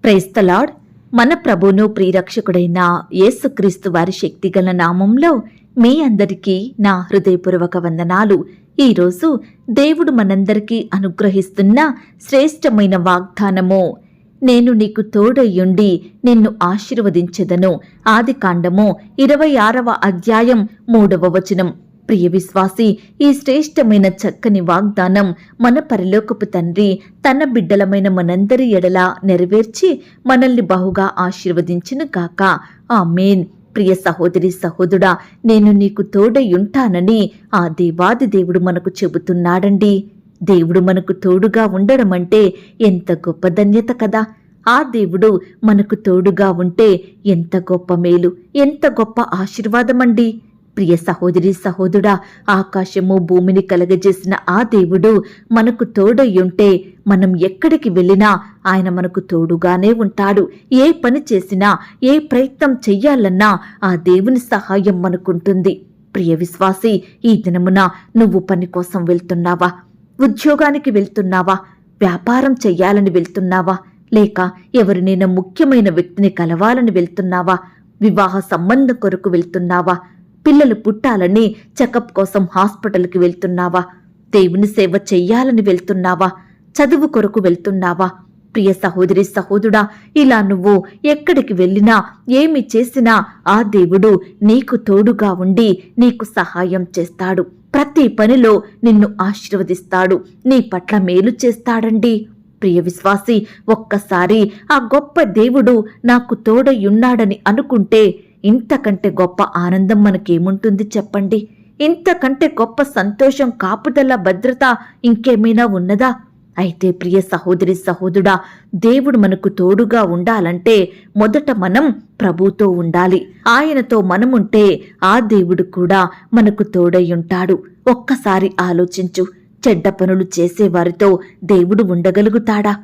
Praise the lord. మన ప్రభువును ప్రియరక్షకుడైన యేసుక్రీస్తు వారి శక్తిగల నామంలో మీ అందరికీ నా హృదయపూర్వక వందనాలు. ఈరోజు దేవుడు మనందరికీ అనుగ్రహిస్తున్న శ్రేష్టమైన వాగ్దానము, నేను నీకు తోడయ్యుండి నిన్ను ఆశీర్వదించెదను. ఆదికాండము 26వ అధ్యాయం 3వ వచనం. ప్రియ విశ్వాసి, ఈ శ్రేష్టమైన చక్కని వాగ్దానం మన పరలోకపు తండ్రి తన బిడ్డలమైన మనందరి ఎడల నెరవేర్చి మనల్ని బహుగా ఆశీర్వదించును గాక. ఆమేన్. ప్రియ సహోదరి సహోదరుడా, నేను నీకు తోడయుంటానని ఆ దేవాది దేవుడు మనకు చెబుతున్నాడండి. దేవుడు మనకు తోడుగా ఉండడం అంటే ఎంత గొప్ప ధన్యత కదా. ఆ దేవుడు మనకు తోడుగా ఉంటే ఎంత గొప్ప మేలు, ఎంత గొప్ప ఆశీర్వాదమండి. ప్రియ సహోదరి సహోదరుడా, ఆకాశము భూమిని కలగజేసిన ఆ దేవుడు మనకు తోడయ్యుంటే మనం ఎక్కడికి వెళ్ళినా ఆయన మనకు తోడుగానే ఉంటాడు. ఏ పని చేసినా, ఏ ప్రయత్నం చెయ్యాలన్నా ఆ దేవుని సహాయం మనకుంటుంది. ప్రియ విశ్వాసి, ఈ దినమున నువ్వు పని కోసం వెళ్తున్నావా? ఉద్యోగానికి వెళ్తున్నావా? వ్యాపారం చెయ్యాలని వెళ్తున్నావా? లేక ఎవరినైనా ముఖ్యమైన వ్యక్తిని కలవాలని వెళ్తున్నావా? వివాహ సంబంధం కొరకు వెళ్తున్నావా? పిల్లలు పుట్టాలని చెకప్ కోసం హాస్పిటల్కి వెళ్తున్నావా? దేవుని సేవ చెయ్యాలని వెళ్తున్నావా? చదువు కొరకు వెళ్తున్నావా? ప్రియ సహోదరి సహోదరుడా, ఇలా నువ్వు ఎక్కడికి వెళ్ళినా, ఏమి చేసినా ఆ దేవుడు నీకు తోడుగా ఉండి నీకు సహాయం చేస్తాడు. ప్రతి పనిలో నిన్ను ఆశీర్వదిస్తాడు, నీ పట్ల మేలు చేస్తాడండి. ప్రియ విశ్వాసి, ఒక్కసారి ఆ గొప్ప దేవుడు నాకు తోడయున్నాడని అనుకుంటే ఇంతకంటే గొప్ప ఆనందం మనకేముంటుంది చెప్పండి? ఇంతకంటే గొప్ప సంతోషం, కాపుదల, భద్రత ఇంకేమైనా ఉన్నదా? అయితే ప్రియ సహోదరి సహోదరుడా, దేవుడు మనకు తోడుగా ఉండాలంటే మొదట మనం ప్రభుతో ఉండాలి. ఆయనతో మనముంటే ఆ దేవుడు కూడా మనకు తోడై ఉంటాడు. ఒక్కసారి ఆలోచించు. చెడ్డ పనులు చేసేవారితో దేవుడు ఉండగలుగుతాడా?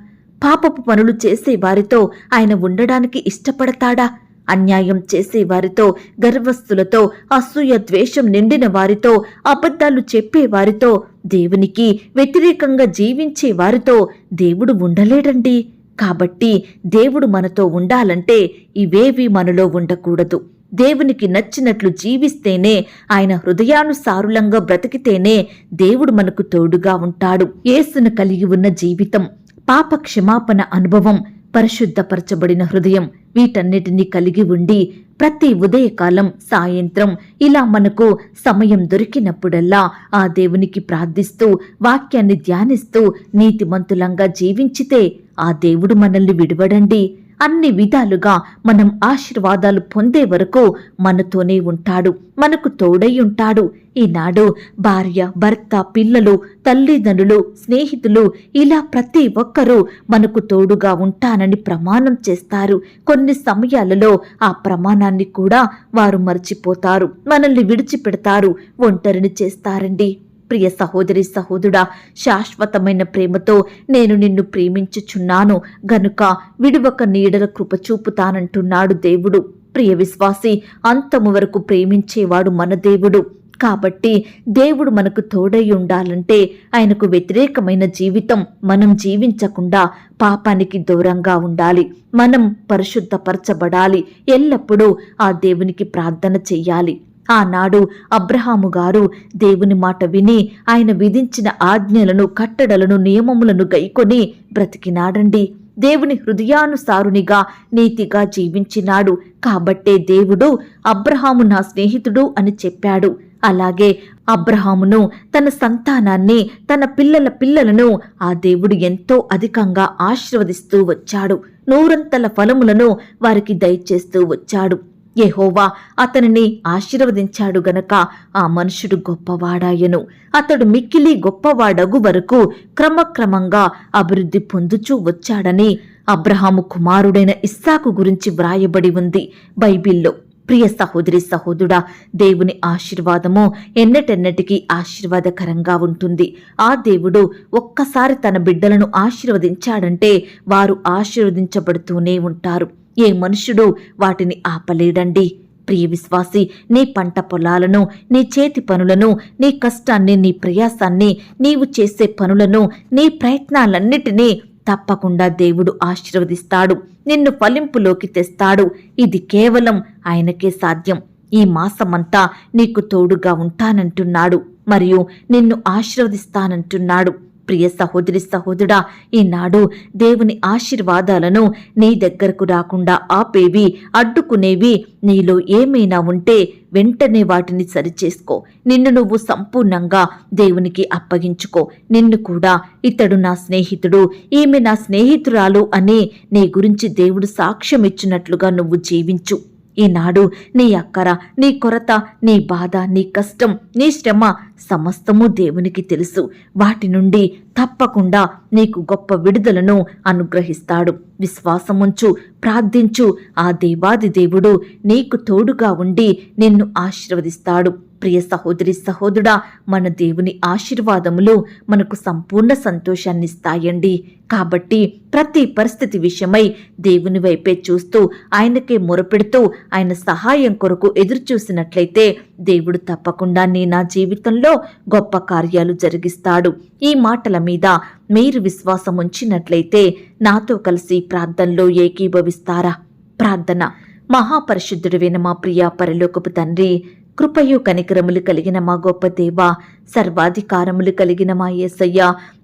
పాపపు పనులు చేసేవారితో ఆయన ఉండడానికి ఇష్టపడతాడా? అన్యాయం చేసేవారితో, గర్వస్తులతో, అసూయ ద్వేషం నిండిన వారితో, అబద్ధాలు చెప్పేవారితో, దేవునికి వ్యతిరేకంగా జీవించే వారితో దేవుడు ఉండలేడండి. కాబట్టి దేవుడు మనతో ఉండాలంటే ఇవేవి మనలో ఉండకూడదు. దేవునికి నచ్చినట్లు జీవిస్తేనే, ఆయన హృదయానుసారులంగా బ్రతికితేనే దేవుడు మనకు తోడుగా ఉంటాడు. యేసును కలిగి ఉన్న జీవితం, పాప క్షమాపణ అనుభవం, పరిశుద్ధపరచబడిన హృదయం, వీటన్నిటినీ కలిగి ఉండి ప్రతి ఉదయకాలం, సాయంత్రం ఇలా మనకు సమయం దొరికినప్పుడల్లా ఆ దేవునికి ప్రార్థిస్తూ, వాక్యాన్ని ధ్యానిస్తూ నీతిమంతులంగా జీవించితే ఆ దేవుడు మనల్ని విడువడండి. అన్ని విధాలుగా మనం ఆశీర్వాదాలు పొందే వరకు మనతోనే ఉంటాడు, మనకు తోడై ఉంటాడు. ఈనాడు భార్య, భర్త, పిల్లలు, తల్లిదండ్రులు, స్నేహితులు ఇలా ప్రతి ఒక్కరూ మనకు తోడుగా ఉంటానని ప్రమాణం చేస్తారు. కొన్ని సమయాలలో ఆ ప్రమాణాన్ని కూడా వారు మర్చిపోతారు, మనల్ని విడిచిపెడతారు, ఒంటరిని చేస్తారండి. ప్రియ సహోదరి సహోదరుడా, శాశ్వతమైన ప్రేమతో నేను నిన్ను ప్రేమించుచున్నాను గనుక విడువక నీడల కృప చూపుతానంటున్నాడు దేవుడు. ప్రియ విశ్వాసి, అంతము వరకు ప్రేమించేవాడు మన దేవుడు. కాబట్టి దేవుడు మనకు తోడై ఉండాలంటే ఆయనకు వ్యతిరేకమైన జీవితం మనం జీవించకుండా పాపానికి దూరంగా ఉండాలి. మనం పరిశుద్ధపరచబడాలి. ఎల్లప్పుడూ ఆ దేవునికి ప్రార్థన చెయ్యాలి. ఆనాడు అబ్రహాము గారు దేవుని మాట విని ఆయన విధించిన ఆజ్ఞలను, కట్టడలను, నియమములను గైకొని బ్రతికినాడండి. దేవుని హృదయానుసారునిగా, నీతిగా జీవించినాడు. కాబట్టే దేవుడు అబ్రహాము నా స్నేహితుడు అని చెప్పాడు. అలాగే అబ్రహామును, తన సంతానాన్ని, తన పిల్లల పిల్లలను ఆ దేవుడు ఎంతో అధికంగా ఆశీర్వదిస్తూ వచ్చాడు. నూరంతల ఫలములను వారికి దయచేస్తూ వచ్చాడు. యెహోవా అతనిని ఆశీర్వదించాడు గనక ఆ మనుషుడు గొప్పవాడాయను. అతడు మిక్కిలి గొప్పవాడగు వరకు క్రమక్రమంగా అభివృద్ధి పొందుచూ వచ్చాడని అబ్రహాము కుమారుడైన ఇస్సాకు గురించి వ్రాయబడి ఉంది బైబిల్లో. ప్రియ సహోదరి సహోదరుడా, దేవుని ఆశీర్వాదము ఎన్నటెన్నటికీ ఆశీర్వాదకరంగా ఉంటుంది. ఆ దేవుడు ఒక్కసారి తన బిడ్డలను ఆశీర్వదించాడంటే వారు ఆశీర్వదించబడుతూనే ఉంటారు. ఏ మనుషుడు వాటిని ఆపలేడండి. ప్రియ విశ్వాసి, నీ పంట పొలాలను, నీ చేతి పనులను, నీ కష్టాన్ని, నీ ప్రయాసాన్ని, నీవు చేసే పనులను, నీ ప్రయత్నాలన్నిటినీ తప్పకుండా దేవుడు ఆశీర్వదిస్తాడు, నిన్ను ఫలింపులోకి తెస్తాడు. ఇది కేవలం ఆయనకే సాధ్యం. ఈ మాసమంతా నీకు తోడుగా ఉంటానంటున్నాడు మరియు నిన్ను ఆశీర్వదిస్తానంటున్నాడు. ప్రియ సహోదరి సహోదరుడా, ఈనాడు దేవుని ఆశీర్వాదాలను నీ దగ్గరకు రాకుండా ఆపేవి, అడ్డుకునేవి నీలో ఏమైనా ఉంటే వెంటనే వాటిని సరిచేసుకో. నిన్ను నువ్వు సంపూర్ణంగా దేవునికి అప్పగించుకో. నిన్ను కూడా ఇతడు నా స్నేహితుడు, ఈమె నా స్నేహితురాలు అని నీ గురించి దేవుడు సాక్ష్యం ఇచ్చినట్లుగా నువ్వు జీవించు. ఈనాడు నీ అక్కర, నీ కొరత, నీ బాధ, నీ కష్టం, నీ శ్రమ సమస్తము దేవునికి తెలుసు. వాటి నుండి తప్పకుండా నీకు గొప్ప విడుదలను అనుగ్రహిస్తాడు. విశ్వాసముంచు, ప్రార్థించు. ఆ దేవాది దేవుడు నీకు తోడుగా ఉండి నిన్ను ఆశీర్వదిస్తాడు. ప్రియ సహోదరి సహోదరుడా, మన దేవుని ఆశీర్వాదములు మనకు సంపూర్ణ సంతోషాన్నిస్తాయండి. కాబట్టి ప్రతి పరిస్థితి విషయమై దేవుని వైపే చూస్తూ ఆయనకే మొరపెడుతూ ఆయన సహాయం కొరకు ఎదురుచూసినట్లయితే దేవుడు తప్పకుండా నా జీవితంలో గొప్ప కార్యాలు జరిగిస్తాడు. ఈ మాటల మీద మీరు విశ్వాసం ఉంచినట్లయితే నాతో కలిసి ప్రార్థనలో ఏకీభవిస్తారా? ప్రార్థన. మహాపరిశుద్ధుడైన మా ప్రియ పరలోకపు తండ్రి, కృపయు కనికరములు కలిగిన మా గొప్ప దేవా, సర్వాధికారములు కలిగిన మా యేసయ్య,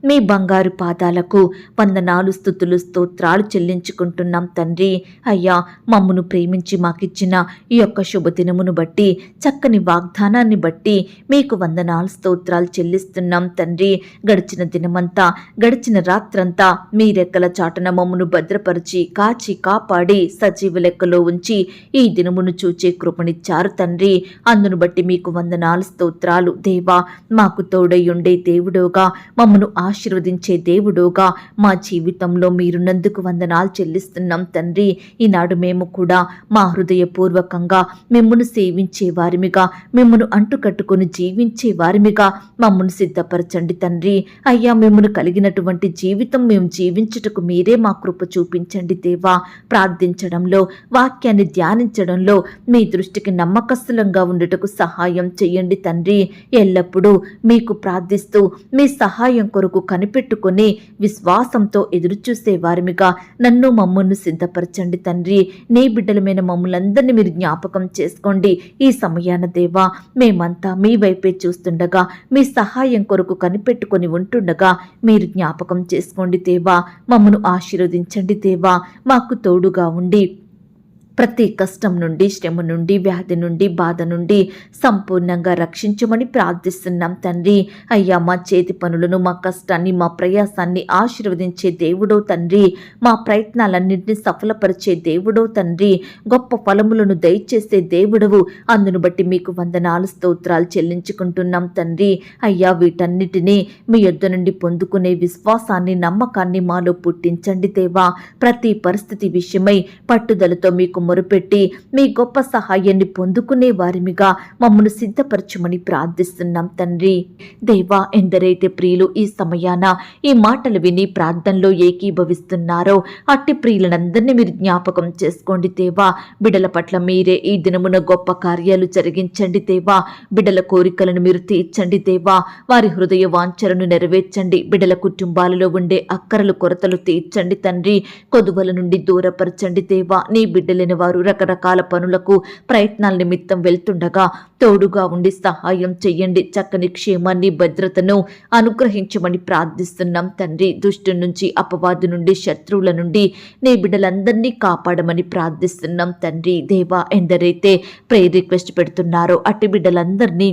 మీ బంగారు పాదాలకు వందనాలు, స్తుతులు, స్తోత్రాలు చెల్లించుకుంటున్నాం తండ్రి. అయ్యా, మమ్మును ప్రేమించి మాకిచ్చిన ఈ యొక్క శుభదినమును బట్టి, చక్కని వాగ్దానాన్ని బట్టి మీకు వందనాలు, స్తోత్రాలు చెల్లిస్తున్నాం తండ్రి. గడిచిన దినమంతా, గడిచిన రాత్రంతా మీ రెక్కల చాటున మమ్మును భద్రపరిచి కాచి కాపాడి సజీవ లెక్కలో ఉంచి ఈ దినమును చూచే కృపనిచ్చారు తండ్రి. అందును బట్టి మీకు వందనాలు, స్తోత్రాలు. దేవా, మాకు తోడయ్యుండే దేవుడోగా, మమ్మను ఆశీర్వదించే దేవుడోగా మా జీవితంలో మీరున్నందుకు వందనాలు చెల్లిస్తున్నాం తండ్రి. ఈనాడు మేము కూడా మా హృదయపూర్వకంగా మిమ్మను సేవించే వారిమిగా, మిమ్మను అంటుకట్టుకుని జీవించే వారిమిగా మమ్మను సిద్ధపరచండి తండ్రి. అయ్యా, మిమ్మను కలిగినటువంటి జీవితం మేము జీవించుటకు మీరే మా కృప చూపించండి దేవా. ప్రార్థించడంలో, వాక్యాన్ని ధ్యానించడంలో మీ దృష్టికి నమ్మకస్తులంగా ఉండుటకు సహాయం చెయ్యండి తండ్రి. ఎల్లప్పుడూ మీకు ప్రార్థిస్తూ మీ సహాయం కొరకు కనిపెట్టుకుని విశ్వాసంతో ఎదురుచూసే వారిమిగా నన్ను మమ్మల్ని సిద్ధపరచండి తండ్రి. నీ బిడ్డలమైన మమ్మల్ందరినీ మీరు జ్ఞాపకం చేసుకోండి. ఈ సమయాన దేవా, మేమంతా మీ వైపే చూస్తుండగా, మీ సహాయం కొరకు కనిపెట్టుకుని ఉంటుండగా మీరు జ్ఞాపకం చేసుకోండి దేవా. మమ్మను ఆశీర్వదించండి దేవా. మాకు తోడుగా ఉండి ప్రతి కష్టం నుండి, శ్రమ నుండి, వ్యాధి నుండి, బాధ నుండి సంపూర్ణంగా రక్షించమని ప్రార్థిస్తున్నాం తండ్రి. అయ్యా, మా చేతి పనులను, మా కష్టాన్ని, మా ప్రయాసాన్ని ఆశీర్వదించే దేవుడో తండ్రి. మా ప్రయత్నాలన్నింటినీ సఫలపరిచే దేవుడో తండ్రి. గొప్ప ఫలములను దయచేసే దేవుడవు. అందును బట్టి మీకు వందనాలు, స్తోత్రాలు చెల్లించుకుంటున్నాం తండ్రి. అయ్యా, వీటన్నిటినీ మీ యొద్ద నుండి పొందుకునే విశ్వాసాన్ని, నమ్మకాన్ని మాలో పుట్టించండి దేవా. ప్రతి పరిస్థితి విషయమై పట్టుదలతో మీకు మొరుపెట్టి మీ గొప్ప సహాయాన్ని పొందుకునే వారిమిగా మమ్మను సిద్ధపరచమని ప్రార్థిస్తున్నాం తండ్రి. దేవా, ఎందరైతే ప్రియులు ఈ సమయాన ఈ మాటలు విని ప్రార్థనలో ఏకీభవిస్తున్నారో అట్టి ప్రియులందరినీ మీరు జ్ఞాపకం చేసుకోండి దేవా. బిడ్డల పట్ల మీరే ఈ దినమున గొప్ప కార్యాలు జరిగించండి దేవా. బిడ్డల కోరికలను మీరు తీర్చండి దేవా. వారి హృదయ వాంఛలను నెరవేర్చండి. బిడ్డల కుటుంబాలలో ఉండే అక్కరలు, కొరతలు తీర్చండి తండ్రి. కొదువల నుండి దూరపరచండి దేవా. నీ బిడ్డలైన వారు రకరకాల పనులకు, ప్రయత్నాల నిమిత్తం వెళ్తుండగా తోడుగా ఉండి సహాయం చెయ్యండి. చక్కని క్షేమాన్ని, భద్రతను అనుగ్రహించమని ప్రార్థిస్తున్నాం తండ్రి. దుష్టు నుంచి, అపవాదు నుండి, శత్రువుల నుండి నీ బిడ్డలందరినీ కాపాడమని ప్రార్థిస్తున్నాం తండ్రి. దేవా, ఎందరైతే ప్రేయర్ రిక్వెస్ట్ పెడుతున్నారో అట్టి బిడ్డలందరినీ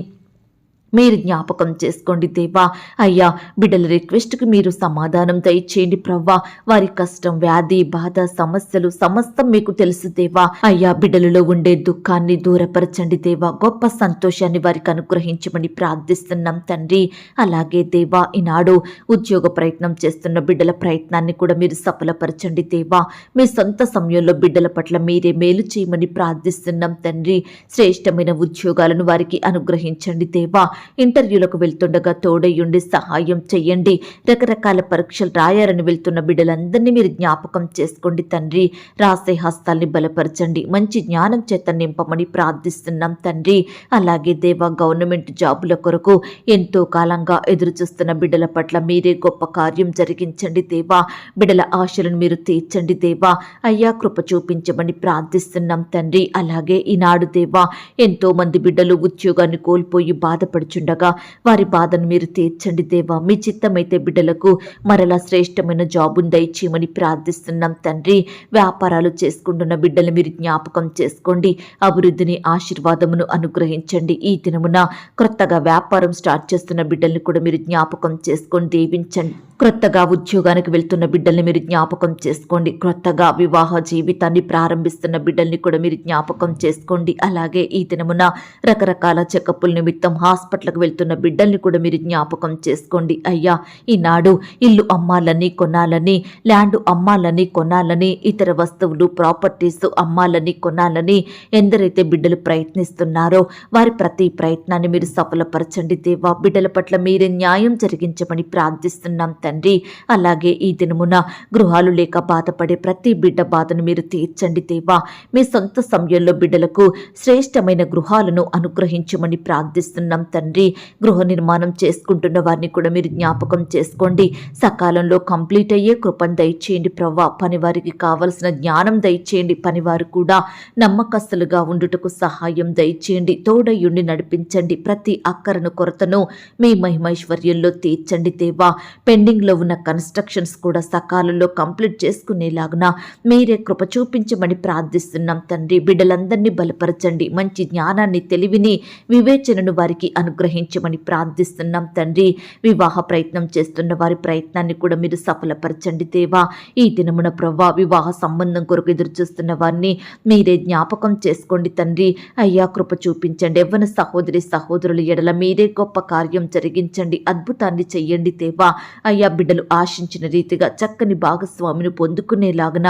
మీరు జ్ఞాపకం చేసుకోండి దేవా. అయ్యా, బిడ్డల రిక్వెస్ట్కి మీరు సమాధానం దయచేయండి ప్రవ్వా. వారి కష్టం, వ్యాధి, బాధ, సమస్యలు సమస్తం మీకు తెలుసు దేవా. అయ్యా, బిడ్డలలో ఉండే దుఃఖాన్ని దూరపరచండి దేవా. గొప్ప సంతోషాన్ని వారికి అనుగ్రహించమని ప్రార్థిస్తున్నాం తండ్రి. అలాగే దేవా, ఈనాడు ఉద్యోగ ప్రయత్నం చేస్తున్న బిడ్డల ప్రయత్నాన్ని కూడా మీరు సఫలపరచండి దేవా. మీ సొంత సమయంలో బిడ్డల పట్ల మీరే మేలు చేయమని ప్రార్థిస్తున్నాం తండ్రి. శ్రేష్టమైన ఉద్యోగాలను వారికి అనుగ్రహించండి దేవా. ఇంటర్వ్యూలకు వెళ్తుండగా తోడయ్యుండి సహాయం చెయ్యండి. రకరకాల పరీక్షలు రాయాలని వెళ్తున్న బిడ్డలందరినీ మీరు జ్ఞాపకం చేసుకోండి తండ్రి. రాసే హస్తాల్ని బలపరచండి, మంచి జ్ఞానం చేత నింపమని ప్రార్థిస్తున్నాం తండ్రి. అలాగే దేవా, గవర్నమెంట్ జాబుల కొరకు ఎంతో కాలంగా ఎదురు చూస్తున్న బిడ్డల పట్ల మీరే గొప్ప కార్యం జరిగించండి దేవా. బిడ్డల ఆశలను మీరు తీర్చండి దేవా. అయ్యా, కృప చూపించమని ప్రార్థిస్తున్నాం తండ్రి. అలాగే ఈనాడు దేవా, ఎంతో మంది బిడ్డలు ఉద్యోగాన్ని కోల్పోయి బాధపడుచుండగా వారి బాధను మీరు తీర్చండి దేవా. మీ చిత్తమైతే బిడ్డలకు మరలా శ్రేష్టమైన జాబును దయచేయమని ప్రార్థిస్తున్నాం తండ్రి. వ్యాపారాలు చేసుకుంటున్న బిడ్డలు మీరు జ్ఞాపకం చేసుకోండి, అభివృద్ధిని ఆశీర్వాదమును అనుగ్రహించండి. ఈ దినమున క్రొత్తగా వ్యాపారం స్టార్ట్ చేస్తున్న బిడ్డల్ని కూడా మీరు జ్ఞాపకం చేసుకొని దీవించండి. క్రొత్తగా ఉద్యోగానికి వెళ్తున్న బిడ్డల్ని మీరు జ్ఞాపకం చేసుకోండి. క్రొత్తగా వివాహ జీవితాన్ని ప్రారంభిస్తున్న బిడ్డల్ని కూడా మీరు జ్ఞాపకం చేసుకోండి. అలాగే ఈ దినమున రకరకాల చెకప్పుల నిమిత్తం హాస్పిటల్కి వెళ్తున్న బిడ్డల్ని కూడా మీరు జ్ఞాపకం చేసుకోండి. అయ్యా, ఈనాడు ఇల్లు అమ్మాలని కొనాలని, ల్యాండ్ అమ్మాలని కొనాలని, ఇతర వస్తువులు ప్రాపర్టీస్ అమ్మాలని కొనాలని ఎందరైతే బిడ్డలు ప్రయత్నిస్తున్నారో వారి ప్రతి ప్రయత్నాన్ని మీరు సఫలపరచండి దేవా. బిడ్డల పట్ల మీరే న్యాయం జరిగించమని ప్రార్థిస్తున్నాం తండ్రి. అలాగే ఈ దినమున గృహాలు లేక బాధపడే ప్రతి బిడ్డ బాధను మీరు తీర్చండి దేవా. మీ సొంత సమయంలో బిడ్డలకు శ్రేష్టమైన గృహాలను అనుగ్రహించమని ప్రార్థిస్తున్నాం తండ్రి. గృహ నిర్మాణం చేసుకుంటున్న వారిని కూడా మీరు జ్ఞాపకం చేసుకోండి. సకాలంలో కంప్లీట్ అయ్యే కృపను దయచేయండి ప్రవ్వా. పనివారికి కావలసిన జ్ఞానం దయచేయండి. పనివారు కూడా నమ్మకస్తులుగా ఉండుటకు సహాయం దయచేయండి. తోడయుండి నడిపించండి. ప్రతి అక్కరను కొరతను మీ మహిమైశ్వర్యంలో తీర్చండి దేవా. పెండింగ్లో ఉన్న కన్స్ట్రక్షన్స్ కూడా సకాలంలో కంప్లీట్ చేసుకునేలాగున మీరే కృప చూపించమని ప్రార్థిస్తున్నాం తండ్రి. బిడ్డలందరినీ బలపరచండి. మంచి జ్ఞానాన్ని, తెలివిని, వివేచనను వారికి అనుగ్రహించమని ప్రార్థిస్తున్నాం తండ్రి. వివాహ ప్రయత్నం చేస్తున్న వారి ప్రయత్నాన్ని కూడా మీరు సఫలపరచండి దేవా. ఈ దినమున ప్రవ్వా, వివాహ సంబంధం కొరకు ఎదురు చూస్తున్న వారిని మీరే జ్ఞాపకం చేసుకోండి తండ్రి. అయ్యా, కృప చూపించండి. యవ్వన సహోదరి సహోదరుల ఎడల మీరే గొప్ప కార్యం జరిగించండి. అద్భుతాన్ని చెయ్యండి దేవా. అయ్యా, బిడ్డలు ఆశించిన రీతిగా చక్కని భాగస్వామిని పొందుకునేలాగన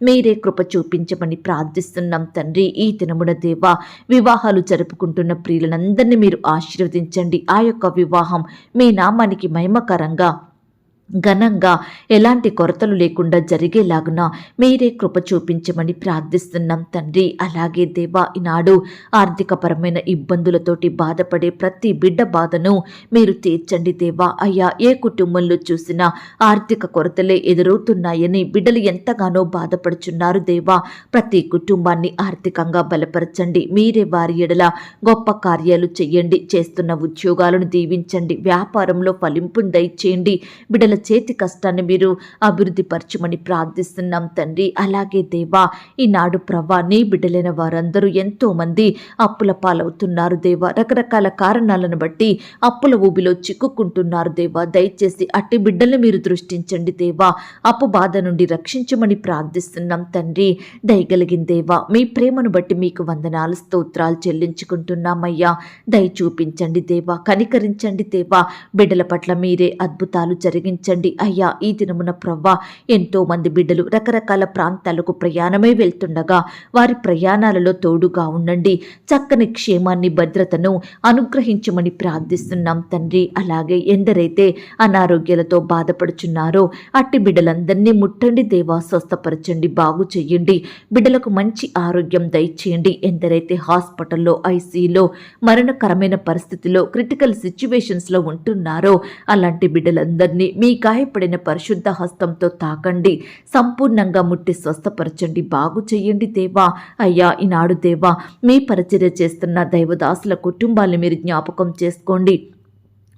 మీరే కృప చూపించమని ప్రార్థిస్తున్నాం తండ్రి. ఈ దినమున దేవా, వివాహాలు జరుపుకుంటున్న ప్రియులందరినీ మీరు ఆశీర్వదించండి. ఆ యొక్క వివాహం మీ నామానికి మహిమకరంగా, ఘనంగా, ఎలాంటి కొరతలు లేకుండా జరిగేలాగున మీరే కృప చూపించమని ప్రార్థిస్తున్నాం తండ్రి. అలాగే దేవా, ఈనాడు ఆర్థికపరమైన ఇబ్బందులతోటి బాధపడే ప్రతి బిడ్డ బాధను మీరు తీర్చండి దేవా. అయ్యా, ఏ కుటుంబంలో చూసినా ఆర్థిక కొరతలే ఎదురవుతున్నాయని బిడ్డలు ఎంతగానో బాధపడుచున్నారు దేవా. ప్రతి కుటుంబాన్ని ఆర్థికంగా బలపరచండి. మీరే వారి ఎడల గొప్ప కార్యాలు చెయ్యండి. చేస్తున్న ఉద్యోగాలను దీవించండి. వ్యాపారంలో ఫలింపును దయచేయండి. బిడ్డల చేతి కష్టాన్ని మీరు అభివృద్ధి పరచమని ప్రార్థిస్తున్నాం తండ్రి. అలాగే దేవా, ఈనాడు ప్రవ్వా, నీ బిడ్డలైన వారందరూ ఎంతో మంది అప్పుల పాలవుతున్నారు దేవా. రకరకాల కారణాలను బట్టి అప్పుల ఊబిలో చిక్కుకుంటున్నారు దేవా. దయచేసి అట్టి బిడ్డలను మీరు దృష్టించండి దేవా. అప్పు బాధ నుండి రక్షించమని ప్రార్థిస్తున్నాం తండ్రి. దయగలిగిన దేవా, మీ ప్రేమను బట్టి మీకు వందనాలు, స్తోత్రాలు చెల్లించుకుంటున్నామయ్యా. దయ చూపించండి దేవా. కనికరించండి దేవా. బిడ్డల పట్ల మీరే అద్భుతాలు జరిగించండి అయ్యా. ఈ దినమున ప్రవ్వా, ఎంతో మంది బిడ్డలు రకరకాల ప్రాంతాలకు ప్రయాణమై వెళ్తుండగా వారి ప్రయాణాలలో తోడుగా ఉండండి. చక్కని క్షేమాన్ని, భద్రతను అనుగ్రహించమని ప్రార్థిస్తున్నాం తండ్రి. అలాగే ఎందరైతే అనారోగ్యాలతో బాధపడుచున్నారో అట్టి బిడ్డలందరినీ ముట్టండి దేవా. స్వస్థపరచండి, బాగు చెయ్యండి. బిడ్డలకు మంచి ఆరోగ్యం దయచేయండి. ఎందరైతే హాస్పిటల్లో, ఐసీలో, మరణకరమైన పరిస్థితిలో, క్రిటికల్ సిచ్యువేషన్స్లో ఉంటున్నారో అలాంటి బిడ్డలందరినీ మీ గాయపడిన పరిశుద్ధ హస్తంతో తాకండి. సంపూర్ణంగా ముట్టి స్వస్థపరచండి, బాగు చెయ్యండి దేవా. అయ్యా, ఈనాడు దేవా, మీ పరిచర్య చేస్తున్న దైవదాసుల కుటుంబాలను మీరు జ్ఞాపకం చేసుకోండి.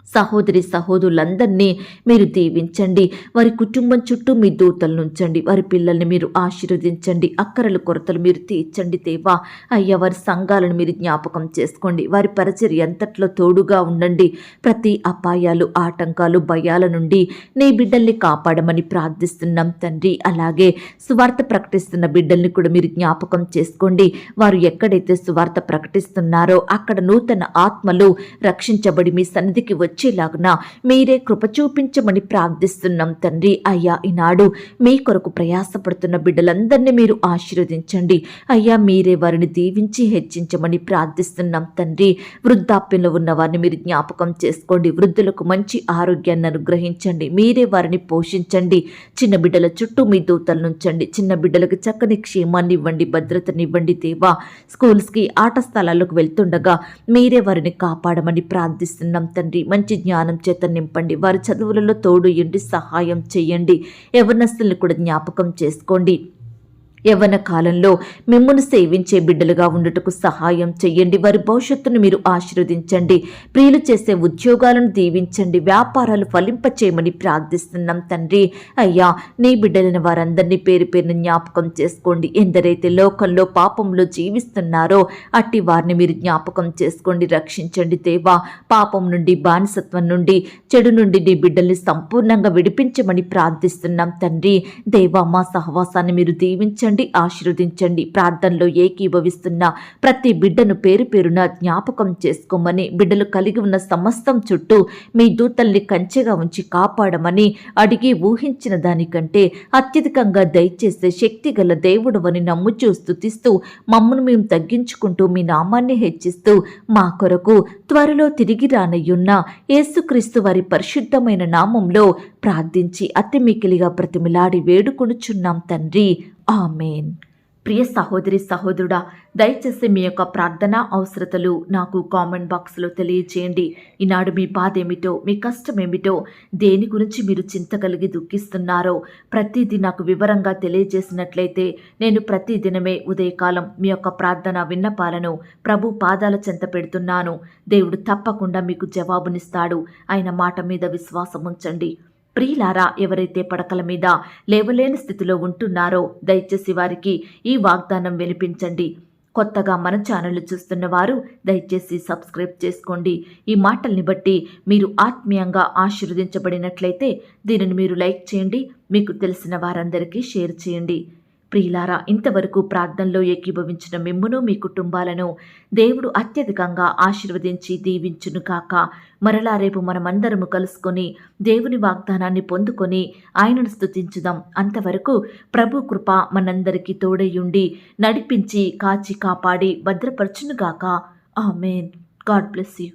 సహోదరి సహోదరులందరినీ మీరు దీవించండి. వారి కుటుంబం చుట్టూ మీ దూతలను ఉంచండి. వారి పిల్లల్ని మీరు ఆశీర్వదించండి. అక్కరలు కొరతలు మీరు తీర్చండి దేవా. అయ్యా, వారి సంఘాలను మీరు జ్ఞాపకం చేసుకోండి. వారి పరిచర్య అంతట్లో తోడుగా ఉండండి. ప్రతి అపాయాలు, ఆటంకాలు, భయాల నుండి నీ బిడ్డల్ని కాపాడమని ప్రార్థిస్తున్నాం తండ్రి. అలాగే సువార్త ప్రకటిస్తున్న బిడ్డల్ని కూడా మీరు జ్ఞాపకం చేసుకోండి. వారు ఎక్కడైతే సువార్త ప్రకటిస్తున్నారో అక్కడ నూతన ఆత్మలు రక్షించబడి మీ సన్నిధికి వచ్చేలాగున మీరే కృప చూపించమని ప్రార్థిస్తున్నాం తండ్రి. అయ్యా, ఈనాడు మీ కొరకు ప్రయాసపడుతున్న బిడ్డలందరినీ మీరు ఆశీర్వదించండి అయ్యా. మీరే వారిని దీవించి హెచ్చించమని ప్రార్థిస్తున్నాం తండ్రి. వృద్ధాప్యంలో ఉన్న వారిని మీరు జ్ఞాపకం చేసుకోండి. వృద్ధులకు మంచి ఆరోగ్యాన్ని అనుగ్రహించండి. మీరే వారిని పోషించండి. చిన్న బిడ్డల చుట్టూ మీ దూతలను ఉంచండి. చిన్న బిడ్డలకు చక్కని క్షేమాన్ని ఇవ్వండి, భద్రతనివ్వండి దేవా. స్కూల్స్కి, ఆట స్థలాలకు వెళ్తుండగా మీరే వారిని కాపాడమని ప్రార్థిస్తున్నాం తండ్రి. మంచి జ్ఞానం చేత నింపండి. వారి చదువులలో తోడు ఎండి సహాయం చేయండి. యవ్వనస్తుల్ని కూడా జ్ఞాపకం చేసుకోండి. యవ్వన కాలంలో మిమ్మును సేవించే బిడ్డలుగా ఉండుటకు సహాయం చెయ్యండి. వారి భవిష్యత్తును మీరు ఆశీర్వదించండి. ప్రియులు చేసే ఉద్యోగాలను దీవించండి. వ్యాపారాలు ఫలింపచేయమని ప్రార్థిస్తున్నాం తండ్రి. అయ్యా, నీ బిడ్డలైన వారందరినీ పేరు పేరును జ్ఞాపకం చేసుకోండి. ఎందరైతే లోకంలో పాపంలో జీవిస్తున్నారో అట్టి వారిని మీరు జ్ఞాపకం చేసుకోండి, రక్షించండి దేవా. పాపం నుండి, బానిసత్వం నుండి, చెడు నుండి నీ బిడ్డల్ని సంపూర్ణంగా విడిపించమని ప్రార్థిస్తున్నాం తండ్రి. దేవా, మా సహవాసాన్ని మీరు దీవించండి, ఆశీర్వదించండి. ప్రార్థనలో ఏకీభవిస్తున్న ప్రతి బిడ్డను పేరు పేరున జ్ఞాపకం చేసుకోమని, బిడ్డలు కలిగి ఉన్న సమస్తం చుట్టూ మీ దూతల్ని కంచెగా ఉంచి కాపాడమని అడిగి ఊహించిన దానికంటే అత్యధికంగా దయచేసే శక్తి గల దేవుడవని నమ్ముచూ స్తుతిస్తూ మమ్మను మేము తగ్గించుకుంటూ మీ నామాన్ని హెచ్చిస్తూ మా కొరకు త్వరలో తిరిగి రానయ్యున్న యేసుక్రీస్తు వారి పరిశుద్ధమైన నామంలో ప్రార్థించి అతి మికిలిగా ప్రతిమిలాడి వేడుకొనుచున్నాం తండ్రి. ఆమేన్. ప్రియ సహోదరి సహోదరుడా, దయచేసి మీ యొక్క ప్రార్థన అవసరతలు నాకు కామెంట్ బాక్స్లో తెలియచేయండి. ఈనాడు మీ బాధ ఏమిటో, మీ కష్టం ఏమిటో, దేని గురించి మీరు చింత కలిగి దుఃఖిస్తున్నారో ప్రతిదీ నాకు వివరంగా తెలియజేసినట్లయితే నేను ప్రతిదినమే ఉదయకాలం మీ యొక్క ప్రార్థన విన్నపాలను ప్రభు పాదాల చెంత పెడుతున్నాను. దేవుడు తప్పకుండా మీకు జవాబునిస్తాడు. ఆయన మాట మీద విశ్వాసం ఉంచండి. ప్రియులారా, ఎవరైతే పడకల మీద లేవలేని స్థితిలో ఉంటున్నారో దయచేసి వారికి ఈ వాగ్దానం వినిపించండి. కొత్తగా మన ఛానల్ చూస్తున్న వారు దయచేసి సబ్స్క్రైబ్ చేసుకోండి. ఈ మాటల్ని బట్టి మీరు ఆత్మీయంగా ఆశీర్వదించబడినట్లయితే దీనిని మీరు లైక్ చేయండి, మీకు తెలిసిన వారందరికీ షేర్ చేయండి. ప్రియులారా, ఇంతవరకు ప్రార్థనలో ఏకీభవించిన మిమ్మును, మీ కుటుంబాలను దేవుడు అత్యధికంగా ఆశీర్వదించి దీవించును కాక. మరలా రేపు మనమందరము కలుసుకొని దేవుని వాగ్దానాన్ని పొందుకొని ఆయనను స్తుతించుదాం. అంతవరకు ప్రభు కృప మనందరికీ తోడయుండి నడిపించి కాచి కాపాడి భద్రపరచునుగాక. ఆమేన్. God bless you.